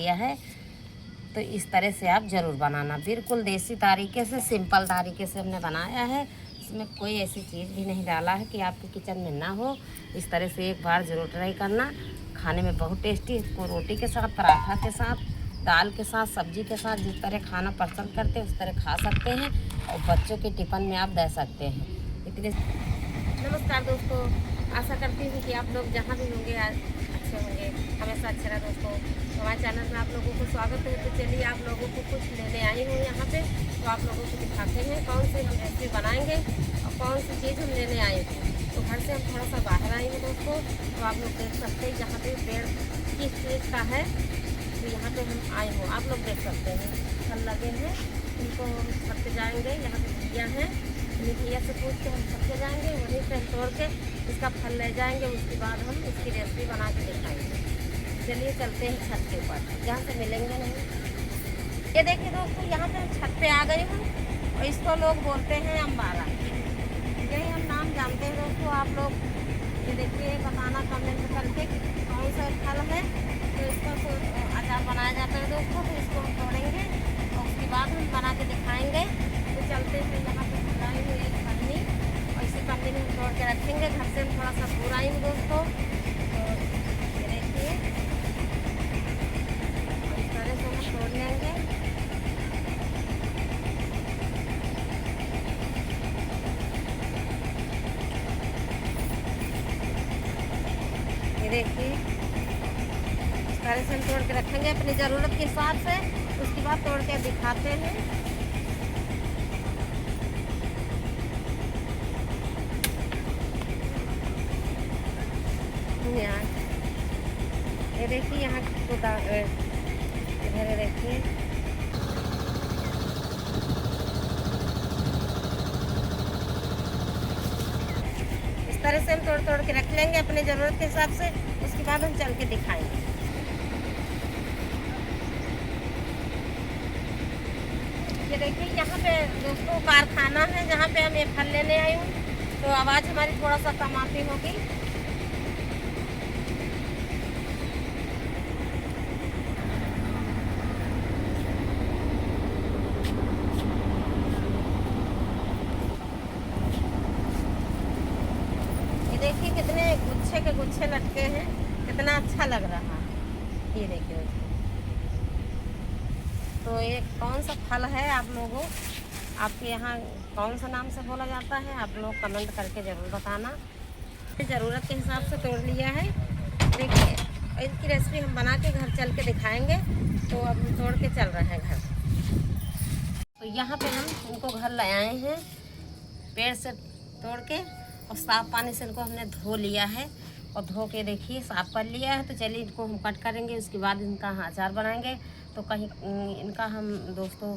किया है। तो इस तरह से आप ज़रूर बनाना, बिल्कुल देसी तरीके से, सिंपल तरीके से हमने बनाया है। इसमें कोई ऐसी चीज़ भी नहीं डाला है कि आपके किचन में ना हो। इस तरह से एक बार ज़रूर ट्राई करना, खाने में बहुत टेस्टी। इसको रोटी के साथ, पराठा के साथ, दाल के साथ, सब्जी के साथ, जिस तरह खाना पसंद करते हैं उस तरह खा सकते हैं और बच्चों के टिफ़िन में आप दे सकते हैं। इतने नमस्कार दोस्तों, आशा करती हूँ कि आप लोग जहाँ भी होंगे अच्छे होंगे, हमेशा अच्छे रहे दोस्तों। हमारे चैनल में आप लोगों को स्वागत है। तो चलिए आप लोगों को कुछ लेने आई हूँ यहाँ पे, तो आप लोगों को दिखाते हैं कौन सी हम रेसिपी बनाएंगे और कौन सी चीज़ हम लेने आए हैं। तो घर से हम थोड़ा सा बाहर आए हैं दोस्तों, तो आप लोग देख सकते हैं यहाँ पे पेड़ किस चीज़ का है। तो यहाँ पे हम आए हो, आप लोग देख सकते हैं फल लगे हैं, इनको हम छत पे जाएंगे। यहाँ पे भैया हैं, भैया से पूछ के हम छत पे जाएंगे, वहीं से हम तोड़ के इसका फल ले जाएंगे। उसके बाद हम इसकी रेसिपी बना के दिखाएंगे। चलिए चलते हैं छत के ऊपर, जहाँ से मिलेंगे नहीं। ये देखिए दोस्तों, यहाँ पे हम छत पे आ गए हैं और इसको लोग बोलते हैं अम्बारा, यही हम नाम जानते हैं दोस्तों। आप लोग ये देखिए, बताना कमेंट करके कौन सा फल है। तो इसका अचार बनाया जाता है दोस्तों। तो इसको हम तोड़ेंगे और उसके बाद हम बना के दिखाएंगे। तो चलते हैं, यहाँ पे लाई हुई एक पन्नी और इसी पन्नी में हम तोड़ के रखेंगे। घर से हम थोड़ा सा दूर आएंगे दोस्तों। तो ये देखिए, इस तरह से हम तोड़ लेंगे। ये देखिए, इस तरह से हम तोड़ के रखेंगे अपनी ज़रूरत के हिसाब से। उसके बाद तोड़ के दिखाते हैं। यहाँ ये देखिए, यहाँ इधर देखिए, इस तरह से हम तोड़ तोड़ के रख लेंगे अपनी ज़रूरत के हिसाब से। उसके बाद हम चल के दिखाएंगे। ये देखिए, यहाँ पे दोस्तों कारखाना है जहाँ पे हम ये फल लेने आए हूँ। तो आवाज़ हमारी थोड़ा सा कम आती होगी। देखिए कितने गुच्छे के गुच्छे लटके हैं, कितना अच्छा लग रहा है। ये देखिए, तो ये कौन सा फल है आप लोगों, आपके यहाँ कौन सा नाम से बोला जाता है, आप लोग कमेंट करके ज़रूर बताना। ज़रूरत के हिसाब से तोड़ लिया है। देखिए, इसकी रेसिपी हम बना के घर चल के दिखाएंगे। तो अब हम तोड़ के चल रहे हैं घर। तो यहाँ पे हम इनको घर ले आए हैं, पेड़ से तोड़ के, और साफ़ पानी से इनको हमने धो लिया है और धो के देखिए साफ़ कर लिया है। तो चलिए इनको हम कट करेंगे, उसके बाद इनका अचार बनाएंगे। तो कहीं इनका हम दोस्तों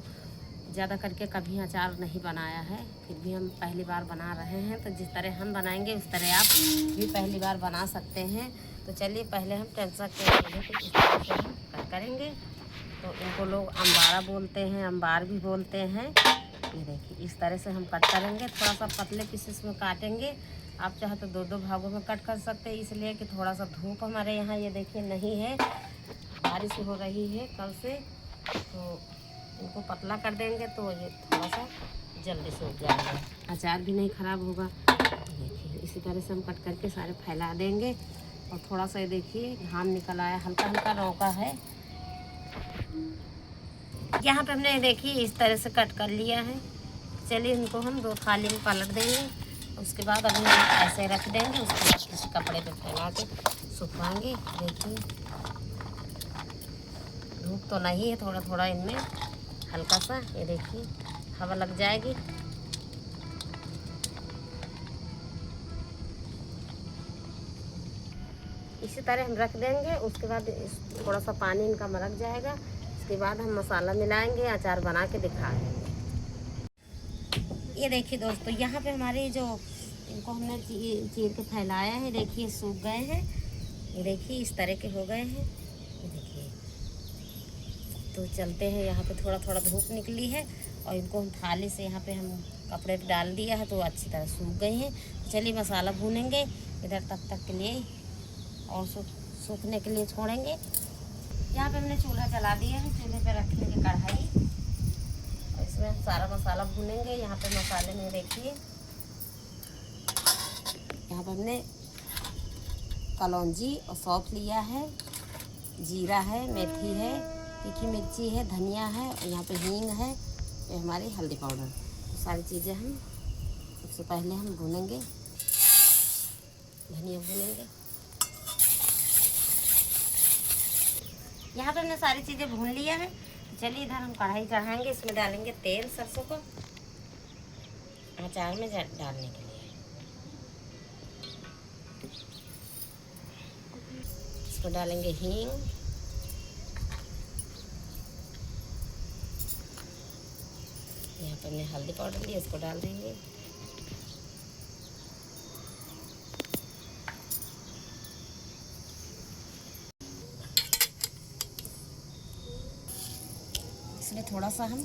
ज़्यादा करके कभी अचार नहीं बनाया है, फिर भी हम पहली बार बना रहे हैं। तो जिस तरह हम बनाएंगे उस तरह आप भी पहली बार बना सकते हैं। तो चलिए पहले हम टेंशन के इस तरह से हम कट करेंगे। तो इनको लोग अम्बारा बोलते हैं, अम्बार भी बोलते हैं। ये देखिए, इस तरह से हम कट करेंगे। थोड़ा सा पतले पीसेस में काटेंगे। आप चाहे तो दो दो भागों में कट कर सकते हैं, इसलिए कि थोड़ा सा धूप हमारे यहाँ ये देखिए नहीं है, बारिश हो रही है कल से। तो इनको पतला कर देंगे तो ये थोड़ा सा जल्दी सूख जाएगा, अचार भी नहीं ख़राब होगा। देखिए, इसी तरह से हम कट करके सारे फैला देंगे। और थोड़ा सा ये देखिए घाम निकल आया, हल्का हल्का लौका है। यहाँ पे हमने देखिए इस तरह से कट कर लिया है। चलिए इनको हम दो थाली में पलट देंगे। उसके बाद अभी हम ऐसे रख देंगे। उसके बाद किसी कपड़े पे फैला के सुखाएंगे। देखिए, धूप तो नहीं है, थोड़ा थोड़ा इनमें हल्का सा, ये देखिए हवा लग जाएगी। इसी तरह हम रख देंगे। उसके बाद थोड़ा सा पानी इनका मरक जाएगा। उसके बाद हम मसाला मिलाएंगे, अचार बना के दिखाएंगे। ये देखिए दोस्तों, यहाँ पे हमारे जो इनको हमने चीर के फैलाया है, देखिए सूख गए हैं। ये देखिए इस तरह के हो गए हैं। ये देखिए, तो चलते हैं, यहाँ पे थोड़ा थोड़ा धूप निकली है और इनको हम थाली से यहाँ पे हम कपड़े पे डाल दिया है, तो अच्छी तरह सूख गई हैं। चलिए मसाला भूनेंगे इधर, तब तक के लिए और सूखने के लिए छोड़ेंगे। यहाँ पे हमने चूल्हा जला दिया है। चूल्हे पे रखेंगे कढ़ाई और इसमें हम सारा मसाला भूनेंगे। यहाँ पे मसाले में देखिए, यहाँ पे हमने कलौंजी और सौंफ लिया है, जीरा है, मेथी है, तीखी मिर्ची है, धनिया है और यहाँ पे हींग है, ये हमारी हल्दी पाउडर। तो सारी चीज़ें हम सबसे पहले हम भूनेंगे, धनिया भूनेंगे। यहाँ पे हमने सारी चीज़ें भून लिया है। चलिए इधर हम कढ़ाई चढ़ाएंगे, इसमें डालेंगे तेल सरसों को अचार में डालने के लिए। इसमें डालेंगे हींग, यहाँ पे हमने हल्दी पाउडर लिया, इसको डाल देंगे। इसमें थोड़ा सा हम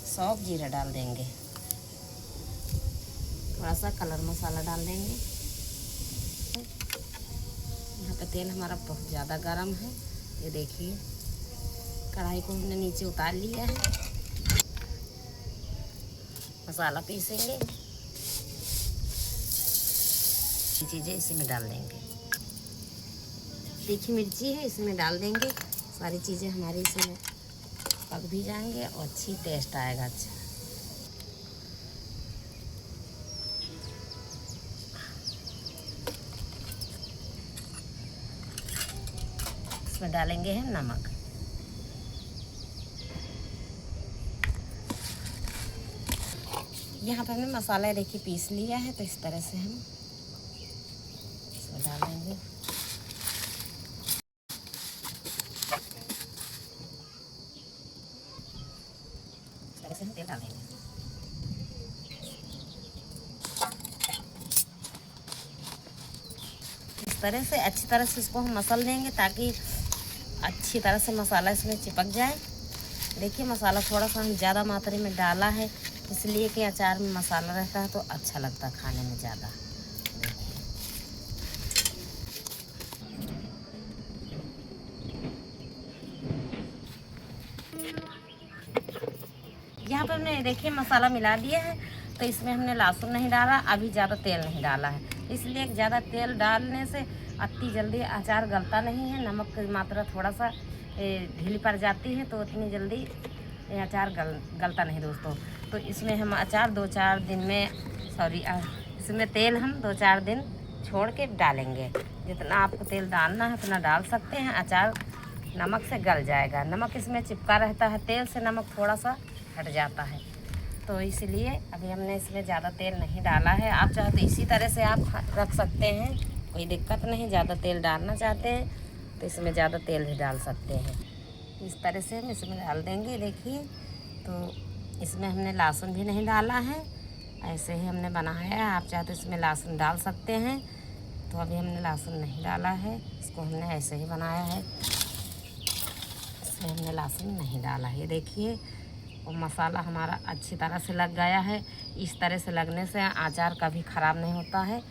सौंफ जीरा डाल देंगे, थोड़ा सा कलर मसाला डाल देंगे। यहाँ पे तेल हमारा बहुत ज़्यादा गर्म है, ये देखिए। कढ़ाई को हमने नीचे उतार लिया है। मसाला पीसेंगे, ये चीज़ें इसी में डाल देंगे। तीखी मिर्ची है, इसमें डाल देंगे। सारी चीज़ें हमारी इसमें पक भी जाएंगे और अच्छी टेस्ट आएगा। अच्छा, इसमें डालेंगे हम नमक। यहाँ पे हमने मसाला देखिए पीस लिया है, तो इस तरह से हम इसमें डाल देंगे। से हम तेल डाल देंगे। इस तरह से अच्छी तरह से इसको हम मसल देंगे ताकि अच्छी तरह से मसाला इसमें चिपक जाए। देखिए मसाला थोड़ा सा हम ज़्यादा मात्रा में डाला है, इसलिए कि अचार में मसाला रहता है तो अच्छा लगता है खाने में ज़्यादा। यहाँ पे हमने देखिए मसाला मिला दिया है, तो इसमें हमने लहसुन नहीं डाला, अभी ज़्यादा तेल नहीं डाला है, इसलिए ज़्यादा तेल डालने से अति जल्दी अचार गलता नहीं है। नमक की मात्रा थोड़ा सा ढीली पड़ जाती है, तो उतनी जल्दी अचार गलता नहीं दोस्तों। तो इसमें हम अचार 2-4 दिन में इसमें तेल हम 2-4 दिन छोड़ के डालेंगे। जितना आपको तेल डालना है उतना डाल सकते हैं, अचार नमक से गल जाएगा। नमक इसमें चिपका रहता है, तेल से नमक थोड़ा सा हट जाता है, तो इसलिए अभी हमने इसमें ज़्यादा तेल नहीं डाला है। आप चाहे तो इसी तरह से आप रख सकते हैं, कोई दिक्कत नहीं। ज़्यादा तेल डालना चाहते हैं तो इसमें ज़्यादा तेल भी डाल सकते हैं। इस तरह से हम इसमें डाल देंगे। देखिए, तो इसमें हमने लहसुन भी नहीं डाला है, ऐसे ही हमने बनाया है। आप चाहे तो इसमें लहसुन डाल सकते हैं, तो अभी हमने लहसुन नहीं डाला है, इसको हमने ऐसे ही बनाया है, इसमें हमने लहसुन नहीं डाला है। ये देखिए, और मसाला हमारा अच्छी तरह से लग गया है। इस तरह से लगने से अचार कभी ख़राब नहीं होता है,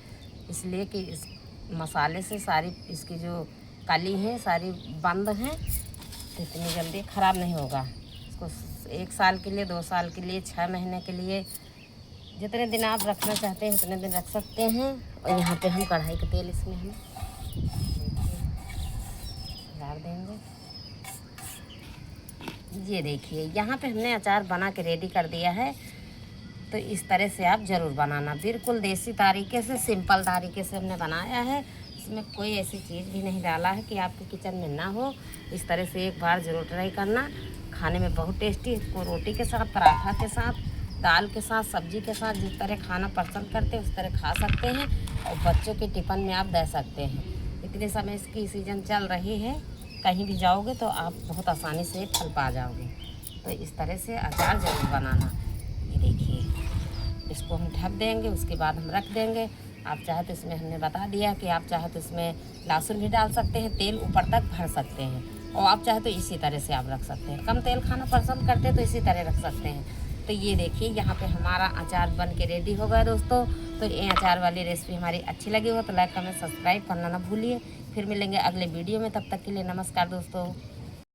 इसलिए कि इस मसाले से सारी इसकी जो कली है सारी बंद हैं, तो इतनी जल्दी ख़राब नहीं होगा। इसको 1 साल के लिए, 2 साल के लिए, 6 महीने के लिए, जितने दिन आप रखना चाहते हैं उतने दिन रख सकते हैं। और यहाँ पे हम कढ़ाई का तेल इसमें हम डाल देंगे। ये देखिए, यहाँ पे हमने अचार बना के रेडी कर दिया है, तो इस तरह से आप ज़रूर बनाना। बिल्कुल देसी तरीके से, सिंपल तरीके से हमने बनाया है। इसमें कोई ऐसी चीज़ भी नहीं डाला है कि आपके किचन में ना हो। इस तरह से एक बार ज़रूर ट्राई करना, खाने में बहुत टेस्टी। इसको रोटी के साथ, पराठा के साथ, दाल के साथ, सब्जी के साथ, जिस तरह खाना पसंद करते हैं उस तरह खा सकते हैं। और बच्चों के टिफ़िन में आप दे सकते हैं। इतने समय इसकी सीज़न चल रही है, कहीं भी जाओगे तो आप बहुत आसानी से फल पा जाओगे। तो इस तरह से अचार ज़रूर बनाना। ये देखिए, इसको हम ढक देंगे, उसके बाद हम रख देंगे। आप चाहे तो इसमें हमने बता दिया कि आप चाहे तो इसमें लहसुन भी डाल सकते हैं, तेल ऊपर तक भर सकते हैं, और आप चाहे तो इसी तरह से आप रख सकते हैं। कम तेल खाना पसंद करते हैं तो इसी तरह रख सकते हैं। तो ये देखिए, यहाँ पे हमारा अचार बन के रेडी हो गया दोस्तों। तो ये अचार वाली रेसिपी हमारी अच्छी लगी हो तो लाइक, कमेंट, सब्सक्राइब करना ना भूलिए। फिर मिलेंगे अगले वीडियो में, तब तक के लिए नमस्कार दोस्तों।